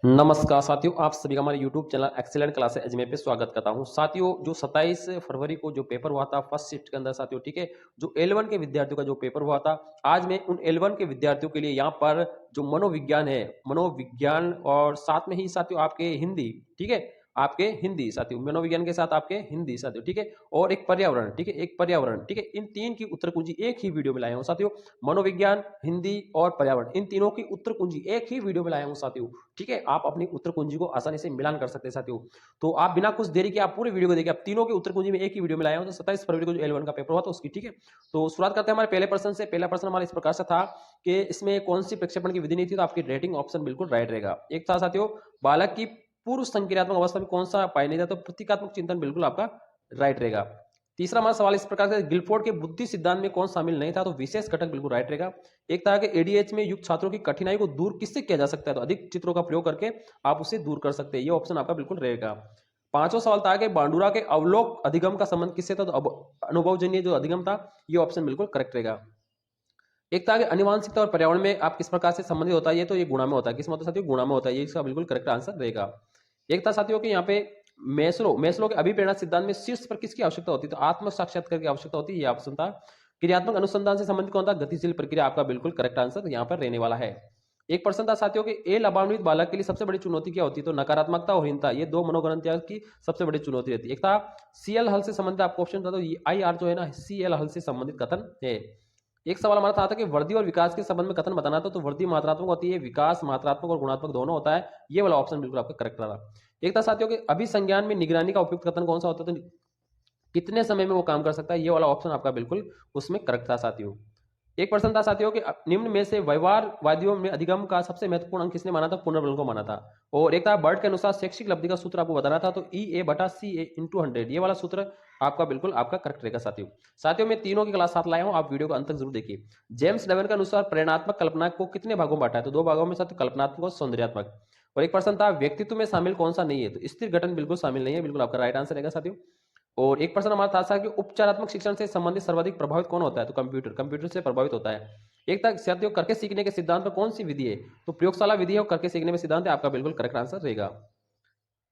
नमस्कार साथियों, आप सभी का हमारे YouTube channel excellent classes Ajmer पे स्वागत करता हूं। साथियों, जो 27 फरवरी को जो पेपर हुआ था फर्स्ट शिफ्ट के अंदर साथियों, ठीक है, जो L1 के विद्यार्थियों का जो पेपर हुआ था, आज मैं उन L1 के विद्यार्थियों के लिए यहाँ पर जो मनोविज्ञान है, मनोविज्ञान और साथ में ही साथियों आपके हिंदी, ठीक है, आपके हिंदी साथियों, मनोविज्ञान के साथ आपके हिंदी साथियों, ठीक है, और एक पर्यावरण, ठीक है, एक पर्यावरण, ठीक है, इन तीन की उत्तर कुंजी एक ही वीडियो में लाया हूं साथियों। मनोविज्ञान, हिंदी और पर्यावरण, इन तीनों की उत्तर कुंजी एक ही वीडियो में लाया हूं साथियों। ठीक है, आप अपनी उत्तर कुंजी को आसानी से मिलान कर सकते हैं साथियों। तो आप बिना कुछ देरी के आप पूरी वीडियो को देखिए, आप तीनों की उत्तर कुंजी में एक ही वीडियो में लाया हूं। तो 27 फरवरी को जो L1 का पेपर हुआ था उसकी, ठीक है। तो शुरुआत करते हैं हमारे पहले प्रश्न से। पहला प्रश्न हमारा इस प्रकार से था कि इसमें कौन सी प्रक्षेपण की विधि नहीं थी, तो आपकी रेटिंग ऑप्शन बिल्कुल राइट रहेगा। एक था साथियों, बालक की पूर्व संक्रियात्मक अवस्था में कौन सा पाया नहीं था, तो प्रतीकात्मक चिंतन बिल्कुल आपका राइट रहेगा। तीसरा हमारा सवाल इस प्रकार से, गिलफोर्ड के बुद्धि सिद्धांत में कौन शामिल नहीं था, तो विशेष घटक बिल्कुल राइट रहेगा। एक था कि एडीएच में युक्त छात्रों की कठिनाई को दूर किससे किया जा सकता है, तो अधिक चित्रों का प्रयोग करके आप उसे दूर कर सकते हैं। ये ऑप्शन आपका बिल्कुल रहेगा। पांचवा सवाल था कि बांडुरा के अवलोक अधिगम का संबंध किससे था, तो अब अनुभवजन्य जो अधिगम था, ये ऑप्शन बिल्कुल करेक्ट रहेगा। एक था कि अनुवांशिकता और पर्यावरण में आप किस प्रकार से संबंधित होता है, ये तो ये गुणा में होता है। किस में होता है साथियों, गुणा में होता है। ये इसका बिल्कुल करेक्ट आंसर रहेगा। एक था साथियों कि यहाँ पे मेस्लो के अभिप्रेरणा सिद्धांत में शीर्ष पर किसकी आवश्यकता होती है, तो आत्म साक्षात्कार की आवश्यकता होती है। ये ऑप्शन था। क्रियात्मक अनुसंधान से संबंधित कौन था, गतिशील प्रक्रिया, आपका बिल्कुल करेक्ट आंसर यहाँ पर रहने वाला है। एक प्रश्न था साथियों कि ए लाभान्वित बालक के लिए सबसे बड़ी चुनौती क्या होती है, तो नकारात्मकता और हीनता, ये दो मनोग्रंथियां की सबसे बड़ी चुनौती रहती है। एक था सीएल हल से संबंधित आपको ऑप्शन था, तो आई आर जो है ना, सीएल हल से संबंधित कथन है। एक सवाल हमारा था कि वृद्धि और विकास के संबंध में कथन बताना था, तो वृद्धि मात्रात्मक होती है, विकास मात्रात्मक और गुणात्मक दोनों होता है। ये वाला ऑप्शन बिल्कुल आपका करेक्ट रहा। एक था साथियों कि अभिसंज्ञान में निगरानी का उपयुक्त कथन कौन सा होता है, तो कितने समय में वो काम कर सकता है, ये वाला ऑप्शन आपका बिल्कुल उसमें करेक्ट था साथियों। एक प्रश्न था साथियों कि निम्न में से व्यवहारवादियों में अधिगम का सबसे महत्वपूर्ण अंक किसने माना था, पुनर्बल को माना था। और एक था बर्ट के अनुसार शैक्षिक लब्धि का सूत्र आपको बताना था, तो EA/CA/100, ये वाला सूत्र आपका बिल्कुल आपका करेक्ट रहेगा साथियों। साथियों मैं तीनों की क्लास साथ लाया हूं, आप वीडियो को अंत तक जरूर देखिए। जेम्स डेवन के अनुसार प्रेरणात्मक कल्पना को कितने भागों में बांटा है, तो दो भागों में साथियों, कल्पनात्मक और सौंदर्यात्मक। और एक प्रश्न था व्यक्तित्व में शामिल कौन सा नहीं है, तो स्थिर गठन बिल्कुल शामिल नहीं है, बिल्कुल आपका राइट आंसर रहेगा साथियों। और एक प्रश्न हमारा था कि उपचारात्मक शिक्षण से संबंधित सर्वाधिक प्रभावित कौन होता है, तो कंप्यूटर से प्रभावित होता है। एक था साथियों करके सीखने के सिद्धांत पर कौन सी विधि है, तो प्रयोगशाला विधि है, और करके सीखने में सिद्धांत है, आपका बिल्कुल करेक्ट आंसर रहेगा।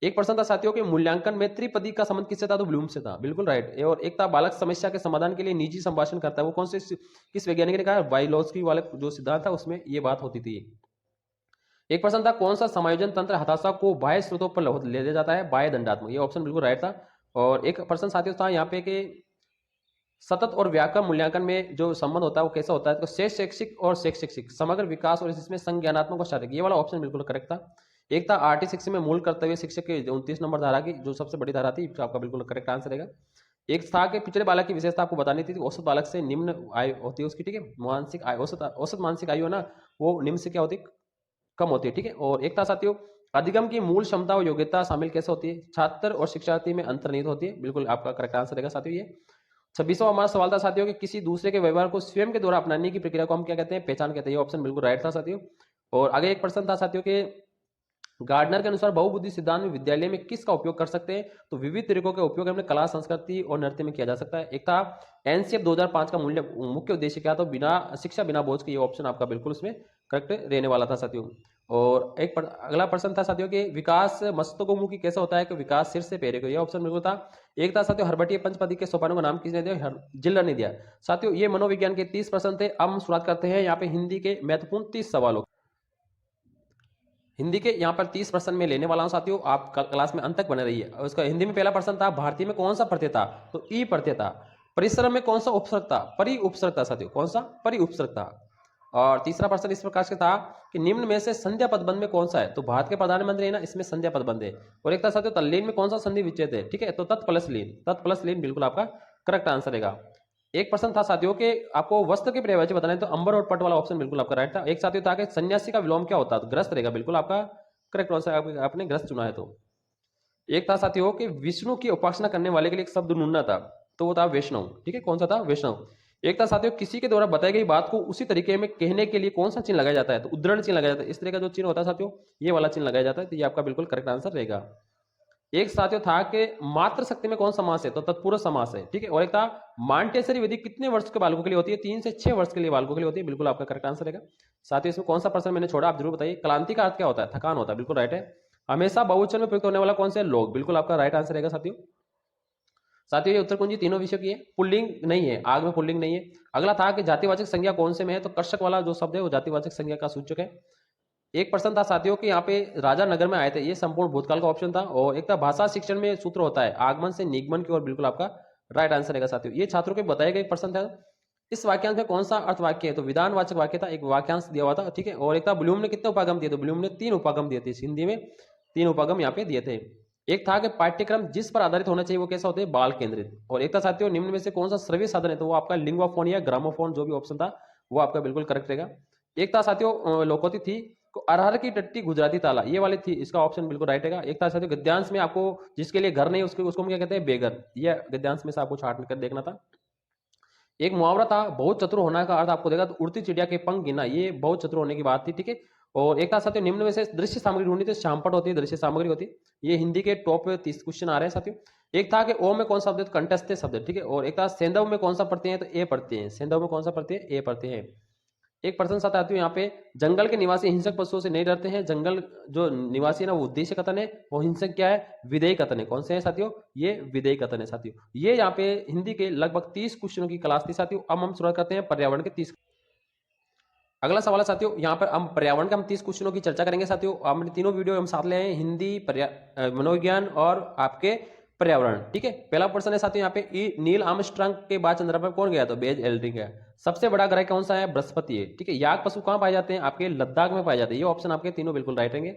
एक प्रश्न था साथियों के मूल्यांकन में त्रिपदी का संबंध किससे था, तो ब्लूम से था, बिल्कुल राइट। और एक था बालक समस्या के समाधान के लिए निजी संभाषण करता है, वो कौन से किस वैज्ञानिक ने कहा, बायोलॉजी वाले जो सिद्धांत था उसमें ये बात होती थी। एक प्रश्न था कौन सा समायोजन तंत्र हताशा को बाह्य स्रोतों पर ले जाता है, बाह्य दंडात्मक, ये ऑप्शन बिल्कुल राइट था। और एक प्रश्न साथियों था यहाँ पे कि सतत और व्याकरण मूल्यांकन में जो संबंध होता है वो कैसा होता है, तो शेष शैक्षिक और शेष शैक्षिक, समग्र विकास और इसमें संज्ञानात्मक और शारीरिक, ये वाला ऑप्शन बिल्कुल करेक्ट था। एक था आर्टी6 में मूल कर्तव्य शिक्षक के 29 नंबर धारा की जो सबसे बड़ी धारा थी, आपका बिल्कुल करेक्ट आंसर रहेगा। एक था कि पिछड़े बालक की विशेषता आपको बतानी थी, औसत बालक से निम्न आयु होती है उसकी, ठीक है, मानसिक आयु, औसत मानसिक आयु है ना, वो निम्न से क्या होती है, कम होती है, ठीक है। और एक था साथियों अधिगम की मूल क्षमता और योग्यता शामिल कैसे होती है, छात्र और शिक्षार्थी में अंतर्निहित होती है, बिल्कुल आपका करेक्ट आंसर रहेगा साथियों ये। 26वां हमारा सवाल था साथियों कि किसी दूसरे के व्यवहार को स्वयं के द्वारा अपनाने की प्रक्रिया को हम क्या कहते हैं, पहचान कहते हैं, ये ऑप्शन बिल्कुल राइट था साथियों। और आगे एक प्रश्न था साथियों के गार्डनर के अनुसार बहुबुद्धि सिद्धांत में विद्यालय में किसका उपयोग कर सकते हैं, तो विविध तरीकों के उपयोग हमने कला, संस्कृति और नृत्य में किया जा सकता है। एक था एनसीएफ 2005 का मुख्य उद्देश्य क्या, तो बिना शिक्षा बिना बोझ के, ये ऑप्शन आपका बिल्कुल उसमें करेक्ट रहने वाला था साथियों। और अगला प्रश्न था साथियों कि विकास मस्तकोन्मुखी कैसे होता है, कि विकास सिर से पैरे को, ये ऑप्शन बिल्कुल था। एक था साथियों हर्बटीय पंचपदी के सोपानों का नाम किसने दिया, जिल्लर ने दिया। साथियों ये मनोविज्ञान के 30 प्रश्न थे। अब हम शुरुआत करते हैं यहाँ पे हिंदी के महत्वपूर्ण 30 सवालों। हिंदी के यहाँ पर 30 प्रश्न में लेने वाला हूं साथियों, आप क्लास में अंत तक बने रहिए। और उसका हिंदी में पहला प्रश्न था भारतीय में कौन सा प्रत्यय था, तो ई प्रत्यय था। परिश्रम में कौन सा उपसर्ग था, परि उपसर्ग था साथियों, कौन सा, परि उपसर्ग था। और तीसरा प्रश्न इस प्रकार से था कि निम्न में से संध्या पदबंध में कौन सा है, तो भारत के प्रधानमंत्री है ना, इसमें संध्या पदबंध है। और एक था साथियों तल्लीन में कौन सा संधि विच्छेद है, ठीक है, तो तत् प्लस लीन बिल्कुल आपका करेक्ट आंसर रहेगा। एक प्रश्न था साथियों के आपको वस्त्र के पर्यायवाची बताना है, तो अंबर और पट वाला ऑप्शन बिल्कुल आपका राइट था। एक साथियों था कि सन्यासी का विलोम क्या होता है, तो ग्रस्त रहेगा, बिल्कुल आपका करेक्ट आंसर, आपने ग्रस्त चुना है। तो एक था साथियों कि विष्णु की उपासना करने वाले के लिए एक शब्द ढूंढना था, तो वो था वैष्णव, ठीक है, कौन सा था, वैष्णव। एक था साथियों किसी के द्वारा बताई गई बात को उसी तरीके में कहने के लिए कौन सा चिन्ह लगाया जाता है, तो उद्धरण चिन्ह लगाया जाता है। इस तरह का जो चिन्ह होता है साथियों, ये वाला चिन्ह लगाया जाता है, तो ये आपका बिल्कुल करेक्ट आंसर रहेगा। एक साथियों था कि मात्र शक्ति में कौन समास है, तो तत्पुरुष समास है, ठीक है। और एक था मांटेसरी विधि कितने वर्ष के बालकों के लिए होती है, 3 से 6 वर्ष के लिए बालकों के लिए होती है, बिल्कुल आपका करेक्ट आंसर रहेगा। साथियों इसमें कौन सा प्रश्न मैंने छोड़ा, आप जरूर बताइए। क्लांति का अर्थ क्या होता है, थकान होता है, बिल्कुल राइट है। हमेशा बहुवचन में प्रयुक्त होने वाला कौन सा है, लोग, बिल्कुल आपका राइट आंसर रहेगा साथियों। साथियों ये उत्तर कुंजी तीनों विषयों की है, पुल्लिंग नहीं है, आग में पुल्लिंग नहीं है। अगला था कि जातिवाचक संज्ञा कौन से में है, तो कर्षक वाला जो शब्द है वो जातिवाचक संज्ञा का सूचक है। एक प्रश्न था साथियों कि यहाँ पे राजा नगर में आए थे, ये संपूर्ण भूतकाल का ऑप्शन था। और एक था भाषा शिक्षण में सूत्र होता है आगमन से निगमन की ओर, बिल्कुल आपका राइट आंसर रहेगा साथियों। ये छात्रों के बताए गए एक प्रश्न था। इस वाक्यांश में कौन सा अर्थ वाक्य है, तो विधानवाचक वाक्य था, एक वाक्यांश दिया हुआ था, ठीक है। और एक था ब्लूम ने कितने उपागम दिए, तो ब्लूम ने 3 उपागम दिए थे, हिंदी में 3 उपागम यहाँ पे दिए थे। एक था कि पाठ्यक्रम जिस पर आधारित होना चाहिए वो कैसा होता है, बाल केंद्रित। और एक था साथियों निम्न में से कौन सा श्रव्य साधन है, तो वो आपका लिंगवाफोन या ग्रामोफोन, जो भी ऑप्शन था वो आपका बिल्कुल करेक्ट रहेगा। एक था साथियों लोकोती थी, अरहर की टट्टी गुजराती ताला, ये वाली थी, इसका ऑप्शन बिल्कुल राइट रहेगा। एक था साथियों गद्यांश में आपको जिसके लिए घर नहीं उसको हम क्या कहते हैं, बेघर, ये गद्यांश में से आपको छाट कर देखना था। एक मुहावरा था बहुत चतुर होना का अर्थ आपको देगा, तो उड़ती चिड़िया के पंख गिना, ये बहुत चतुर होने की बात थी, ठीक है। और एक था साथियों निम्न में से दृश्य सामग्री ढूंढनी, तो शामपट होती है, दृश्य सामग्री होती है। ये हिंदी के टॉप 30 क्वेश्चन आ रहे हैं साथियों। एक था कि ओ में कौन सा शब्द है, तो कंठस्थ शब्द है, ठीक है। और एक था सेंधव में कौन सा पढ़ते हैं, तो ए पढ़ते हैं, सेंधव में कौन सा पढ़ते हैं, ए पढ़ते हैं। एक प्रश्न साथ आती है यहाँ पे, जंगल के निवासी हिंसक पशुओं से नहीं डरते हैं, जंगल जो निवासी है ना वो उद्देश्य कथन है, वो हिंसक क्या है, विधेय कथन है। कौन से है साथियों, ये विधेय कथन है साथियों। ये यहाँ पे हिंदी के लगभग 30 क्वेश्चनों की क्लास थी साथियों। अब हम शुरुआत करते हैं पर्यावरण के 30। अगला सवाल है साथियों, यहाँ पर हम पर्यावरण के 30 क्वेश्चनों की चर्चा करेंगे साथियों। हमने तीनों वीडियो हम साथ ले आए हैं, हिंदी, मनोविज्ञान और आपके पर्यावरण, ठीक है। पहला प्रश्न है साथियों यहाँ पे, नील आर्मस्ट्रांग के बाद चंद्रमा पर कौन गया, तो बेज एल्ड्रिन गया। सबसे बड़ा ग्रह कौन सा है, बृहस्पति है, ठीक है। याक पशु कहाँ पाए जाते हैं, आपके लद्दाख में पाए जाते हैं। ये ऑप्शन आपके तीनों बिल्कुल राइट रहेंगे।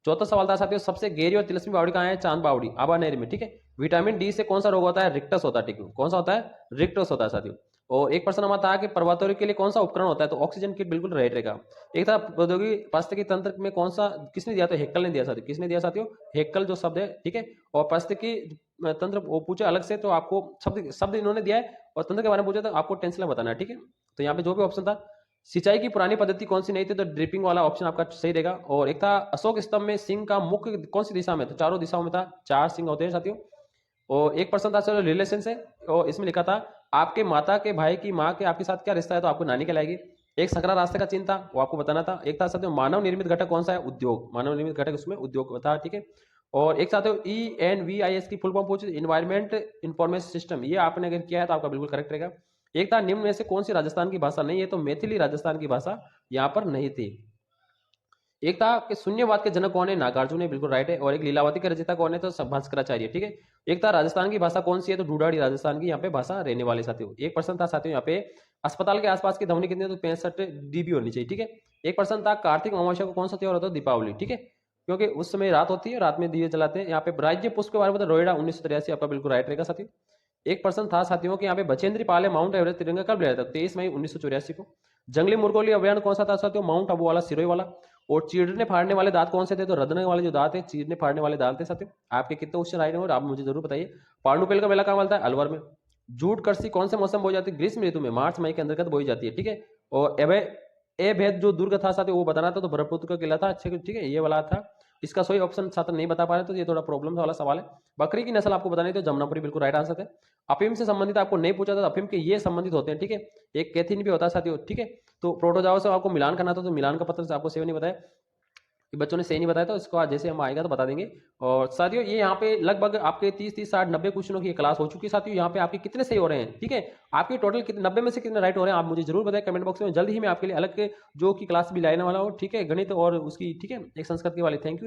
चौथा सवाल था साथियों, सबसे गहरी और तिलस्मी बावड़ी कहाँ है, चांद बावड़ी, आबानेर में, ठीक है। विटामिन डी से कौन सा रोग होता है, रिक्टस होता है, ठीक है। कौन सा होता है, रिक्टस होता है साथियों। और एक प्रश्न हमारा था कि पर्वतारोही के लिए कौन सा उपकरण होता है, तो ऑक्सीजन किट, बिल्कुल राइट रहेगा। एक था प्रौद्योगिकी पारिस्थितिकी तंत्र में कौन सा किसने दिया, तो हेक्कल ने दिया साथियों। किसने दिया साथियों, हेक्कल जो शब्द है, ठीक है। और पारिस्थितिकी तंत्र वो पूछे अलग से, तो आपको शब्द शब्द इन्होंने दिया है, और तंत्र के बारे में पूछा तो आपको टेंशन बताना है, ठीक है। तो यहाँ पे जो भी ऑप्शन था, सिंचाई की पुरानी पद्धति कौन सी नहीं थी, तो ड्रिपिंग वाला ऑप्शन आपका सही रहेगा। और एक था अशोक स्तंभ में सिंह का मुख्य कौन सी दिशा में, तो चारों दिशाओं में था, 4 सिंह होते हैं साथियों। और एक पर्सन था चलो रिलेशन से, और इसमें लिखा था आपके माता के भाई की माँ के आपके साथ क्या रिश्ता है, तो आपको नानी कहलाएगी। एक संकरा रास्ते का चिन्ह था, वो आपको बताना था। एक था साथियों मानव निर्मित घटक कौन सा है, उद्योग, मानव निर्मित घटक उसमें उद्योग था, ठीक है। और एक साथियों ENVIS की फुल फॉर्म पूछी, इन्वायरमेंट इंफॉर्मेशन सिस्टम, ये आपने अगर किया है तो आपका बिल्कुल करेक्ट रहेगा। एक था निम्न में से कौन सी राजस्थान की भाषा नहीं है, तो मैथिली राजस्थान की भाषा यहाँ पर नहीं थी। एक था कि शून्यवाद के जनक कौन है, नागार्जुन है, बिल्कुल राइट है। और एक लीलावती के रचयिता कौन है, तो भास्कराचार्य, ठीक है। एक था राजस्थान की भाषा कौन सी है, तो ढूढ़ाड़ी राजस्थान की यहाँ पे भाषा रहने वाले साथियों। एक प्रश्न था साथियों यहाँ पे, अस्पताल के आसपास की ध्वनि कितनी है, तो 65 dB होनी चाहिए, ठीक है। एक प्रश्न था कार्तिक अमावस्या को कौन सा त्योहार होता है, दीपावली, ठीक है, क्योंकि उस समय रात होती है, रात में दिए जलाते हैं। यहाँ पे राज्य पुष्प के बारे में रोहिड़ा 1983 आपका बिल्कुल राइट रहेगा साथियों। एक प्रश्न था साथियों के यहाँ पे बचेंद्री पाल माउंट एवरेस्ट तिरंगा कब लिया था, 23 मई 1984 को। जंगली मुर्गों लिए अभियान कौन सा था साथियों, माउंट आबू वाला, सिरोही वाला। और चीरने फाड़ने वाले दांत कौन से थे, तो रदने वाले जो दांत है, चीरने फाड़ने वाले दांत थे साथियों। आपके कितने क्वेश्चन आए हैं आप मुझे जरूर बताइए। पांडुपेल का मेला कहाँ मिलता है, अलवर में। जूट कृषि कौन से मौसम बोई जाती है, ग्रीष्म ऋतु में, मार्च मई के अंतर्गत बोई जाती है, ठीक है। और ए भेद जो दुर्ग था साथियों वो बताना था, तो ब्रह्मपुत्र का किला था, अच्छे, ठीक है, ये वाला था। इसका सही ऑप्शन छात्र नहीं बता पा रहे, तो ये थोड़ा प्रॉब्लम वाला सवाल है। बकरी की नस्ल आपको बतानी थी, तो जमुनापुरी बिल्कुल राइट आंसर है। अफीम से संबंधित आपको नहीं पूछा था, अफीम के ये संबंधित होते हैं, ठीक है। एक कैथीन भी होता है साथियों, ठीक है। तो प्रोटोजोआ से आपको मिलान करना था, तो मिलान का पत्र से आपको सेव नहीं बताया, बच्चों ने सही नहीं बताया, तो इसको आज जैसे हम आएगा तो बता देंगे। और साथियों ये यहाँ पे लगभग आपके 30 60 90 क्वेश्चनों की क्लास हो चुकी है साथियों। यहाँ पे आपके कितने सही हो रहे हैं, ठीक है, आपके टोटल कितने 90 में से कितने राइट हो रहे हैं, आप मुझे जरूर बताएं कमेंट बॉक्स में। जल्द ही मैं आपके लिए अलग के जो की क्लास भी लाने वाला हूँ, ठीक है, गणित और उसकी, ठीक है, एक संस्कृत की वाली। Thank you.